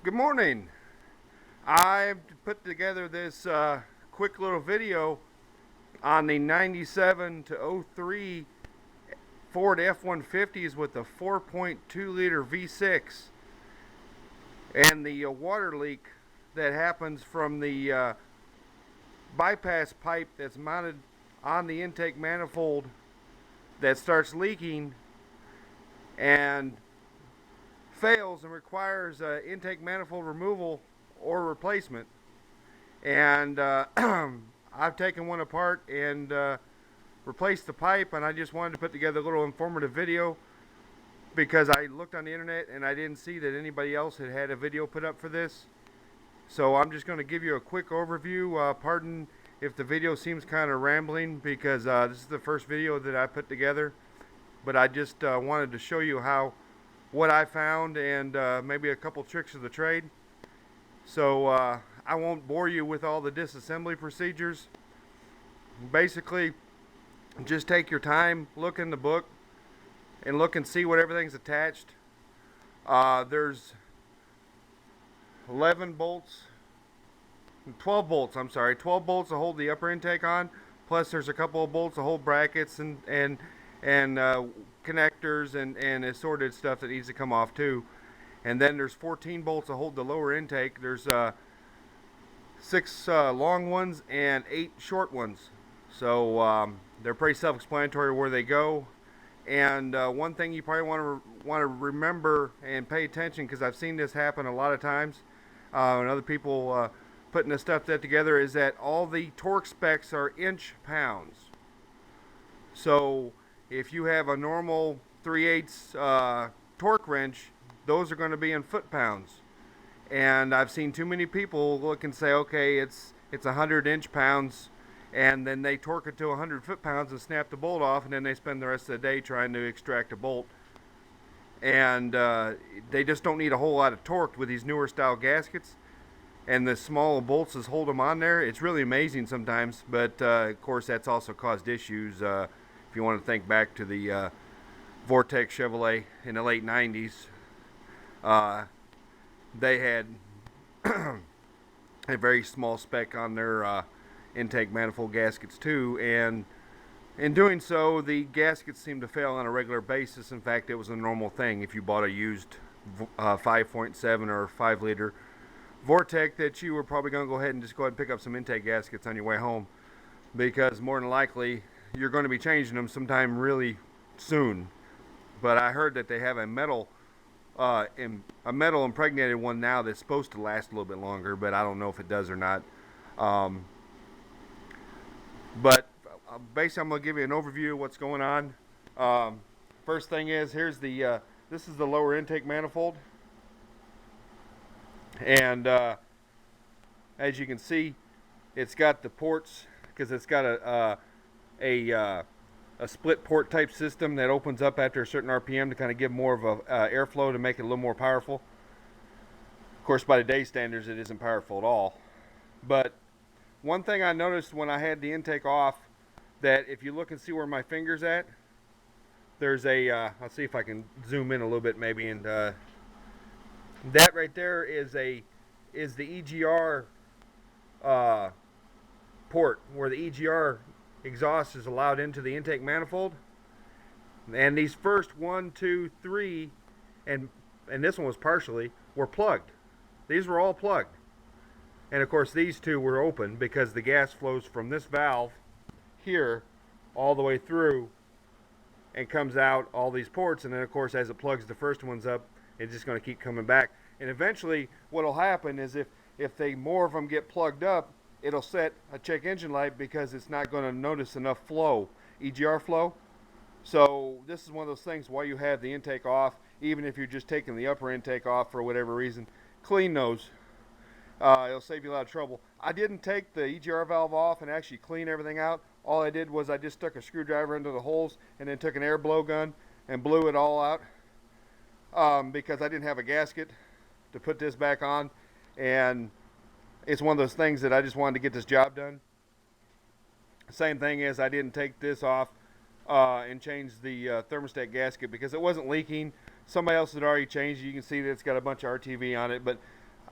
Good morning. I've put together this quick little video on the 97 to 03 Ford F150s with the 4.2 liter V6 and the water leak that happens from the bypass pipe that's mounted on the intake manifold that starts leaking and fails and requires intake manifold removal or replacement. And I've taken one apart and replaced the pipe, and I just wanted to put together a little informative video because I looked on the internet and I didn't see that anybody else had a video put up for this. So I'm just going to give you a quick overview. Pardon if the video seems kind of rambling because this is the first video that I put together, but I just wanted to show you what I found and maybe a couple tricks of the trade. So I won't bore you with all the disassembly procedures. Basically, just take your time, look in the book, and look and see what everything's attached. There's 11 bolts, 12 bolts, I'm sorry, 12 bolts to hold the upper intake on, plus there's a couple of bolts to hold brackets and connectors and assorted stuff that needs to come off too. And then there's 14 bolts to hold the lower intake. There's 6 long ones and 8 short ones. So they're pretty self-explanatory where they go. And one thing you probably want to remember and pay attention, because I've seen this happen a lot of times, and other people putting this stuff together, is that all the torque specs are inch pounds. So if you have a normal 3/8 torque wrench, those are going to be in foot-pounds. And I've seen too many people look and say, okay, it's 100 inch-pounds, and then they torque it to 100 foot-pounds and snap the bolt off, and then they spend the rest of the day trying to extract a bolt. And they just don't need a whole lot of torque with these newer style gaskets. And the small bolts that hold them on there, it's really amazing sometimes. But of course, that's also caused issues. If you want to think back to the Vortex Chevrolet in the late 90s, they had a very small spec on their intake manifold gaskets too, and in doing so, the gaskets seemed to fail on a regular basis. In fact, it was a normal thing if you bought a used 5.7 or 5 liter Vortex, that you were probably going to go ahead and pick up some intake gaskets on your way home, because more than likely you're going to be changing them sometime really soon. But I heard that they have a metal impregnated one now that's supposed to last a little bit longer, but I don't know if it does or not. But basically, I'm going to give you an overview of what's going on. First thing is, here's the this is the lower intake manifold, and as you can see, it's got the ports, because it's got a split port type system that opens up after a certain RPM to kind of give more of a airflow to make it a little more powerful. Of course, by today's standards, it isn't powerful at all. But one thing I noticed when I had the intake off, that if you look and see where my finger's at, there's a, I'll see if I can zoom in a little bit maybe, and that right there is the EGR port, where the EGR exhaust is allowed into the intake manifold. And these first 1, 2, 3, and this one was partially, were plugged. These were all plugged. And of course these two were open because the gas flows from this valve here all the way through and comes out all these ports, and then of course as it plugs the first ones up, it's just going to keep coming back. And eventually what will happen is if more of them get plugged up, it'll set a check engine light, because it's not going to notice enough flow, EGR flow. So this is one of those things, while you have the intake off, even if you're just taking the upper intake off for whatever reason, clean those. It'll save you a lot of trouble. I didn't take the EGR valve off and actually clean everything out. All I did was I just stuck a screwdriver into the holes and then took an air blow gun and blew it all out, because I didn't have a gasket to put this back on, and it's one of those things that I just wanted to get this job done. Same thing is, I didn't take this off and change the thermostat gasket because it wasn't leaking. Somebody else had already changed it. You can see that it's got a bunch of RTV on it, but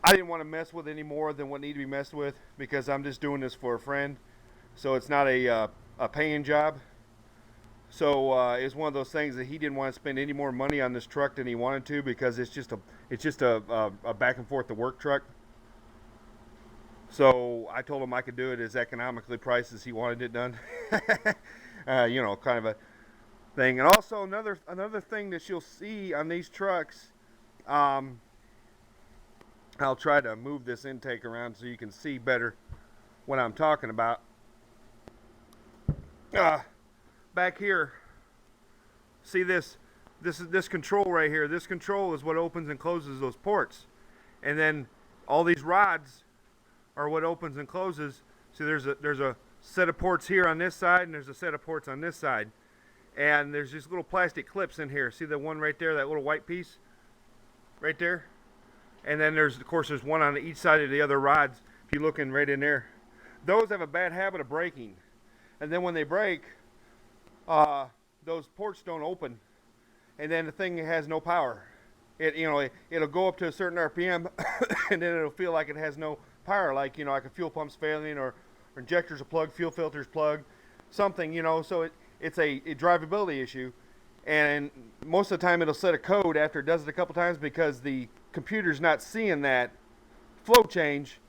I didn't want to mess with any more than what needed to be messed with because I'm just doing this for a friend. So it's not a paying job. So it's one of those things that he didn't want to spend any more money on this truck than he wanted to because it's just a back and forth to work truck. So I told him I could do it as economically priced as he wanted it done. Kind of a thing. And also another thing that you'll see on these trucks, I'll try to move this intake around so you can see better what I'm talking about. Back here, see this is this control right here. This control is what opens and closes those ports, and then all these rods are what opens and closes. See, there's a set of ports here on this side, and there's a set of ports on this side, and there's these little plastic clips in here. See the one right there, that little white piece right there, and then there's one on each side of the other rods. If you look in right in there, those have a bad habit of breaking, and then when they break, those ports don't open, and then the thing has no power. It'll go up to a certain RPM, and then it'll feel like it has no power, like like a fuel pump's failing, or injectors are plugged, fuel filters plugged, something. So it's a drivability issue, and most of the time it'll set a code after it does it a couple times because the computer's not seeing that flow change,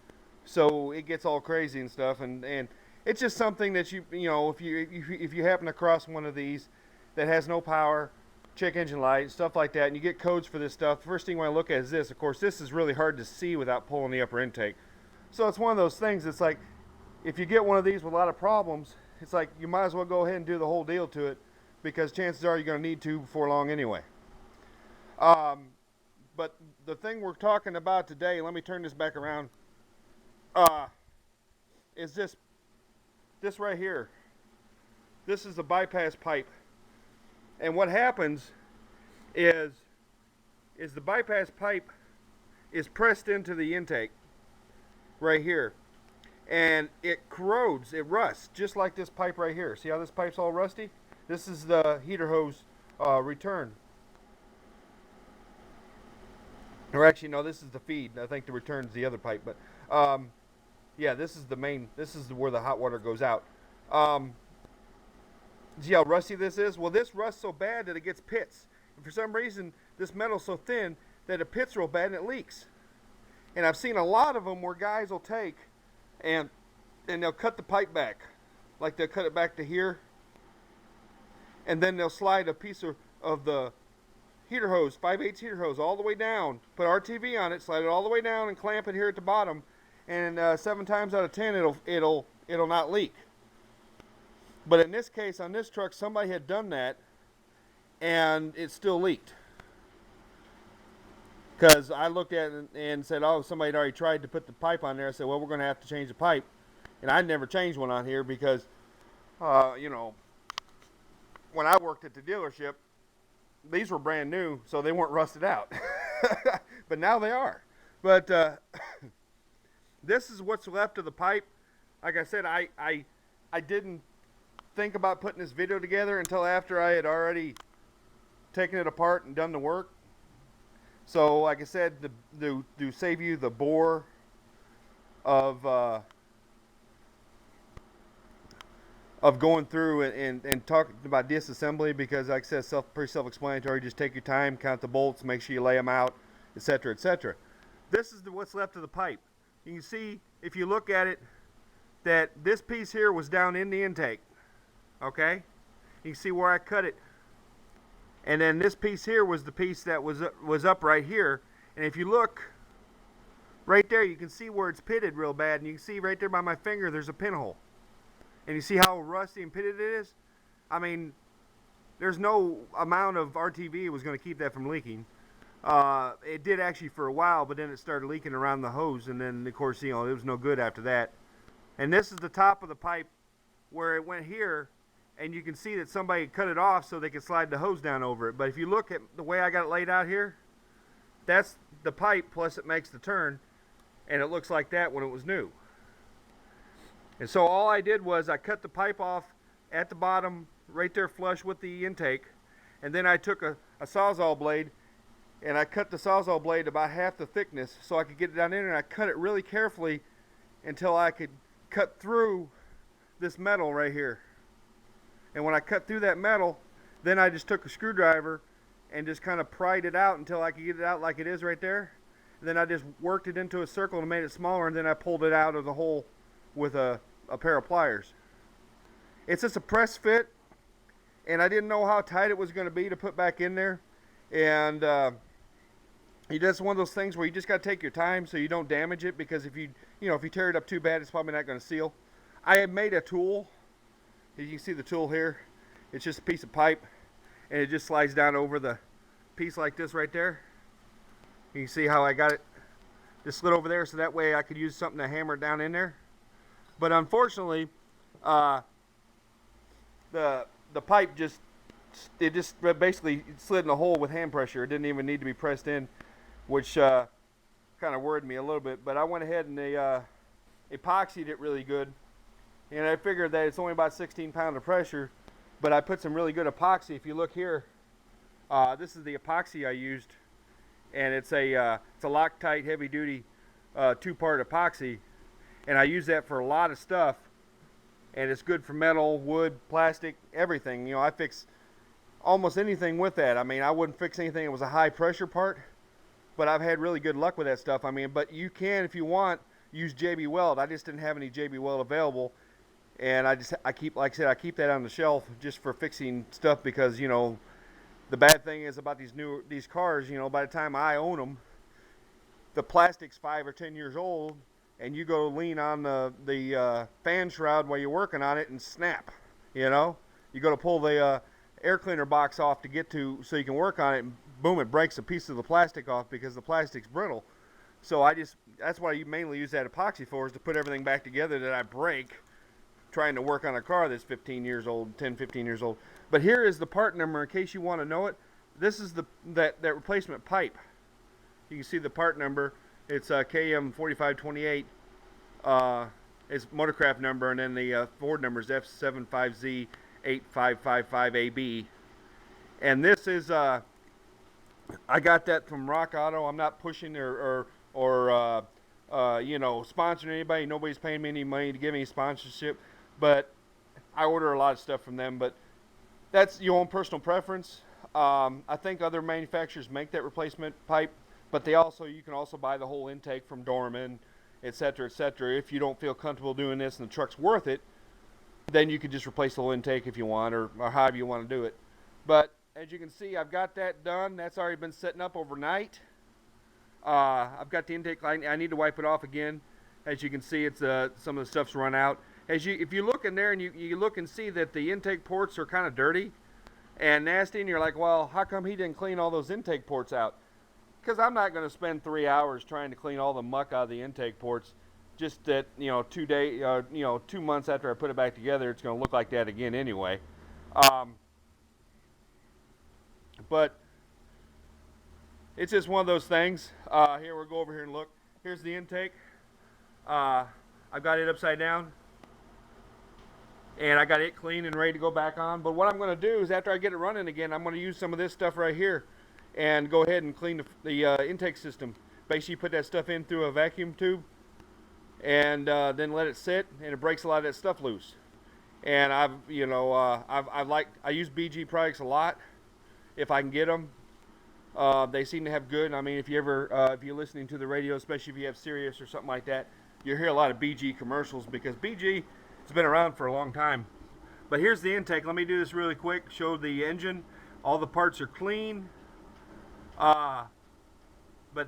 so it gets all crazy and stuff, and it's just something that if you happen across one of these that has no power, check engine light, stuff like that, and you get codes for this stuff, the first thing you want to look at is this. Of course, this is really hard to see without pulling the upper intake. So it's one of those things. It's like if you get one of these with a lot of problems, it's like you might as well go ahead and do the whole deal to it because chances are you're going to need to before long anyway. But the thing we're talking about today, let me turn this back around, is this right here. This is the bypass pipe. And what happens is the bypass pipe is pressed into the intake right here. And it corrodes, it rusts, just like this pipe right here. See how this pipe's all rusty? This is the heater hose return. Or actually, no, this is the feed. I think the return is the other pipe. But yeah, this is the main, this is where the hot water goes out. See how rusty this is? Well, this rusts so bad that it gets pits. And for some reason, this metal's so thin that it pits real bad and it leaks. And I've seen a lot of them where guys will take and they'll cut the pipe back. Like they'll cut it back to here. And then they'll slide a piece of the heater hose, 5/8 heater hose, all the way down. Put RTV on it, slide it all the way down and clamp it here at the bottom. And 7 times out of 10, it'll not leak. But in this case, on this truck, somebody had done that, and it still leaked. Because I looked at it and said, oh, somebody had already tried to put the pipe on there. I said, well, we're going to have to change the pipe. And I never changed one on here because, when I worked at the dealership, these were brand new, so they weren't rusted out. But now they are. But this is what's left of the pipe. Like I said, I didn't think about putting this video together until after I had already taken it apart and done the work. So like I said, to save you the bore of going through and talking about disassembly, because like I said, pretty self-explanatory. Just take your time, count the bolts, make sure you lay them out, etc., etc. This is what's left of the pipe. You can see, if you look at it, that this piece here was down in the intake. Okay, you can see where I cut it, and then this piece here was the piece that was up right here. And if you look right there, you can see where it's pitted real bad, and you can see right there by my finger there's a pinhole. And you see how rusty and pitted it is? I mean, there's no amount of RTV was going to keep that from leaking. It did actually for a while, but then it started leaking around the hose, and then of course it was no good after that. And this is the top of the pipe where it went here. And you can see that somebody cut it off so they could slide the hose down over it. But if you look at the way I got it laid out here, that's the pipe plus it makes the turn. And it looks like that when it was new. And so all I did was I cut the pipe off at the bottom right there flush with the intake. And then I took a Sawzall blade and I cut the Sawzall blade about half the thickness so I could get it down in there, and I cut it really carefully until I could cut through this metal right here. And when I cut through that metal, then I just took a screwdriver and just kind of pried it out until I could get it out like it is right there. And then I just worked it into a circle and made it smaller, and then I pulled it out of the hole with a pair of pliers. It's just a press fit, and I didn't know how tight it was going to be to put back in there. And it's one of those things where you just got to take your time so you don't damage it, because if you tear it up too bad, it's probably not going to seal. I had made a tool. As you can see the tool here, it's just a piece of pipe, and it just slides down over the piece like this right there. You can see how I got it just slid over there, so that way I could use something to hammer it down in there. But unfortunately, the pipe just basically slid in a hole with hand pressure. It didn't even need to be pressed in, which kind of worried me a little bit. But I went ahead and epoxied it really good, and I figured that it's only about 16 pounds of pressure, but I put some really good epoxy. If you look here, this is the epoxy I used, and it's a Loctite heavy duty 2-part epoxy, and I use that for a lot of stuff, and it's good for metal, wood, plastic, everything. You know, I fix almost anything with that. I mean, I wouldn't fix anything that was a high pressure part, but I've had really good luck with that stuff. I mean, but you can, if you want, use JB Weld. I just didn't have any JB Weld available, and I keep, like I said, I keep that on the shelf just for fixing stuff, because, you know, the bad thing is about these cars, you know, by the time I own them, the plastic's 5 or 10 years old, and you go lean on the fan shroud while you're working on it and snap. You know, you go to pull the air cleaner box off to get to so you can work on it, and boom, it breaks a piece of the plastic off because the plastic's brittle. So that's what I mainly use that epoxy for, is to put everything back together that I break trying to work on a car that's 15 years old, 10, 15 years old. But here is the part number in case you want to know it. This is that replacement pipe. You can see the part number. It's KM4528. It's Motorcraft number, and then the Ford number is F75Z8555AB. And this is I got that from Rock Auto. I'm not pushing or you know, sponsoring anybody. Nobody's paying me any money to give me sponsorship, but I order a lot of stuff from them. But that's your own personal preference. I think other manufacturers make that replacement pipe, but you can also buy the whole intake from Dorman, etc., etc. If you don't feel comfortable doing this and the truck's worth it, then you could just replace the whole intake if you want, or however you want to do it. But as you can see, I've got that done. That's already been setting up overnight. I've got the intake line. I need to wipe it off again. As you can see, it's some of the stuff's run out. If you look in there and you look and see that the intake ports are kind of dirty and nasty, and you're like, well, how come he didn't clean all those intake ports out? Because I'm not going to spend 3 hours trying to clean all the muck out of the intake ports. Just that, you know, 2 months after I put it back together, it's going to look like that again anyway. But it's just one of those things. Here, we'll go over here and look. Here's the intake. I've got it upside down, and I got it clean and ready to go back on. But what I'm going to do is, after I get it running again, I'm going to use some of this stuff right here and go ahead and clean the intake system. Basically, put that stuff in through a vacuum tube, and then let it sit, and it breaks a lot of that stuff loose. And I use BG products a lot if I can get them. They seem to have good. I mean, if you're listening to the radio, especially if you have Sirius or something like that, you hear a lot of BG commercials, because BG has been around for a long time. But here's the intake. Let me do this really quick. Show the engine. All the parts are clean. But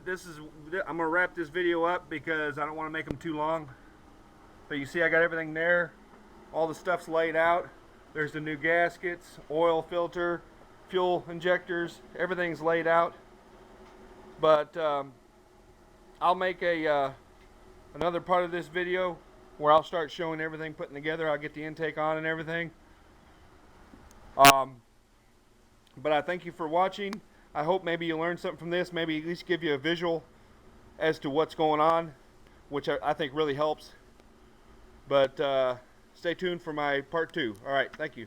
I'm gonna wrap this video up because I don't want to make them too long. But you see, I got everything there. All the stuff's laid out. There's the new gaskets, oil filter, fuel injectors. Everything's laid out. But I'll make another part of this video where I'll start showing everything putting together. I'll get the intake on and everything. But I thank you for watching. I hope maybe you learned something from this, maybe at least give you a visual as to what's going on, which I think really helps. But stay tuned for my part 2. All right, thank you.